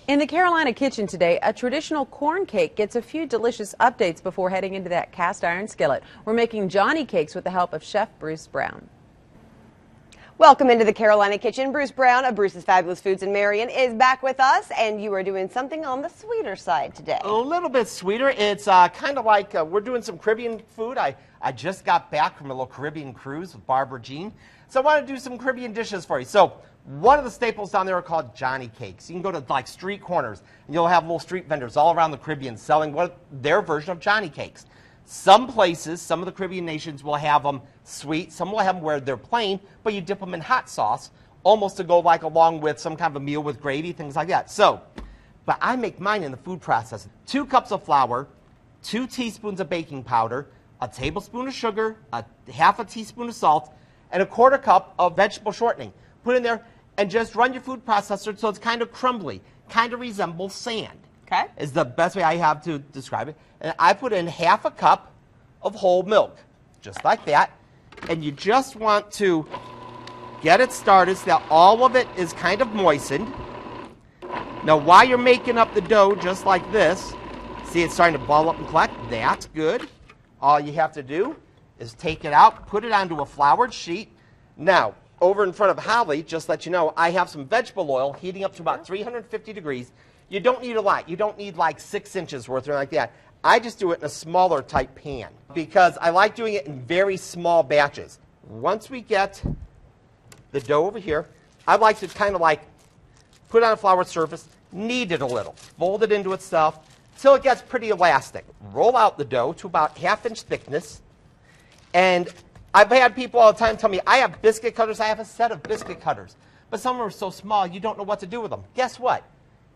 In the Carolina kitchen today, a traditional corn cake gets a few delicious updates before heading into that cast iron skillet. We're making Johnny cakes with the help of Chef Bruce Brown. Welcome into the Carolina kitchen. Bruce Brown of Bruce's Fabulous Foods in Marion is back with us, and you are doing something on the sweeter side today. A little bit sweeter. It's kind of like we're doing some Caribbean food. I just got back from a little Caribbean cruise with Barbara Jean, so I want to do some Caribbean dishes for you. So one of the staples down there are called Johnny cakes. You can go to like street corners, and you'll have little street vendors all around the Caribbean selling their version of Johnny cakes. Some places, some of the Caribbean nations will have them sweet. Some will have them where they're plain, but you dip them in hot sauce, almost to go like along with some kind of a meal with gravy, things like that. So, but I make mine in the food processor. 2 cups of flour, 2 teaspoons of baking powder, a tablespoon of sugar, half a teaspoon of salt, and a 1/4 cup of vegetable shortening. Put in there and just run your food processor so it's kind of crumbly, kind of resembles sand. Okay. Is the best way I have to describe it. And I put in half a cup of whole milk, just like that. And you just want to get it started so that all of it is kind of moistened. Now, while you're making up the dough just like this, see it's starting to ball up and collect? That's good. All you have to do is take it out, put it onto a floured sheet. Now, over in front of Holly, just to let you know, I have some vegetable oil heating up to about 350 degrees. You don't need a lot. You don't need like 6 inches worth or like that. I just do it in a smaller type pan because I like doing it in very small batches. Once we get the dough over here, I like to kind of like put it on a floured surface, knead it a little, fold it into itself till it gets pretty elastic. Roll out the dough to about 1/2 inch thickness. And I've had people all the time tell me, I have biscuit cutters, I have a set of biscuit cutters. But some are so small, you don't know what to do with them. Guess what?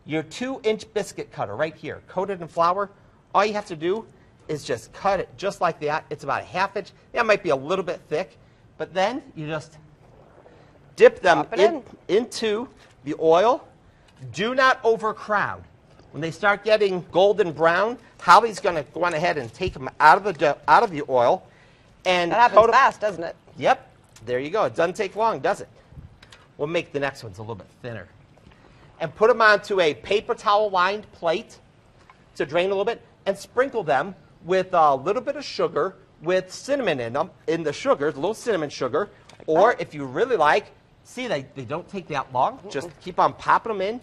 Your 2-inch biscuit cutter right here, coated in flour, all you have to do is just cut it just like that. It's about 1/2 inch. That might be a little bit thick, but then you just dip them into the oil. Do not overcrowd. When they start getting golden brown, Holly's going to go on ahead and take them out of the oil. And that happens fast, doesn't it? Yep. There you go. It doesn't take long, does it? We'll make the next ones a little bit thinner. And put them onto a paper towel-lined plate to drain a little bit, and sprinkle them with a little bit of sugar with cinnamon in them, in the sugar, a little cinnamon sugar. Or if you really like, see, they don't take that long. Just keep on popping them in.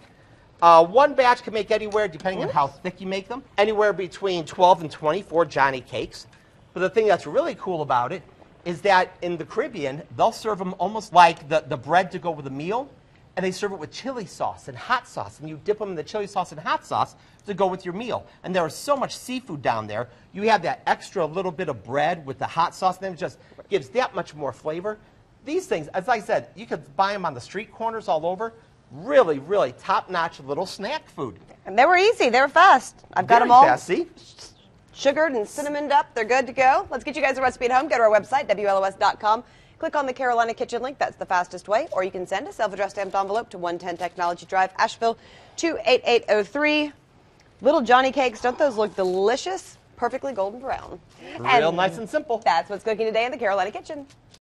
One batch can make anywhere, depending on how thick you make them, anywhere between 12 and 24 Johnny cakes. But the thing that's really cool about it is that in the Caribbean, they'll serve them almost like the bread to go with a meal. And they serve it with chili sauce and hot sauce. And you dip them in the chili sauce and hot sauce to go with your meal. And there is so much seafood down there. You have that extra little bit of bread with the hot sauce. And it just gives that much more flavor. These things, as I said, you could buy them on the street corners all over. Really, really top-notch little snack food. And they were easy. They were fast. I've got them all fast, see? sugared and cinnamoned up. They're good to go. Let's get you guys a recipe at home. Go to our website, WLOS.com. Click on the Carolina Kitchen link. That's the fastest way. Or you can send a self-addressed stamped envelope to 110 Technology Drive, Asheville, 28803. Little Johnny cakes, don't those look delicious? Perfectly golden brown. Real nice and simple. That's what's cooking today in the Carolina Kitchen.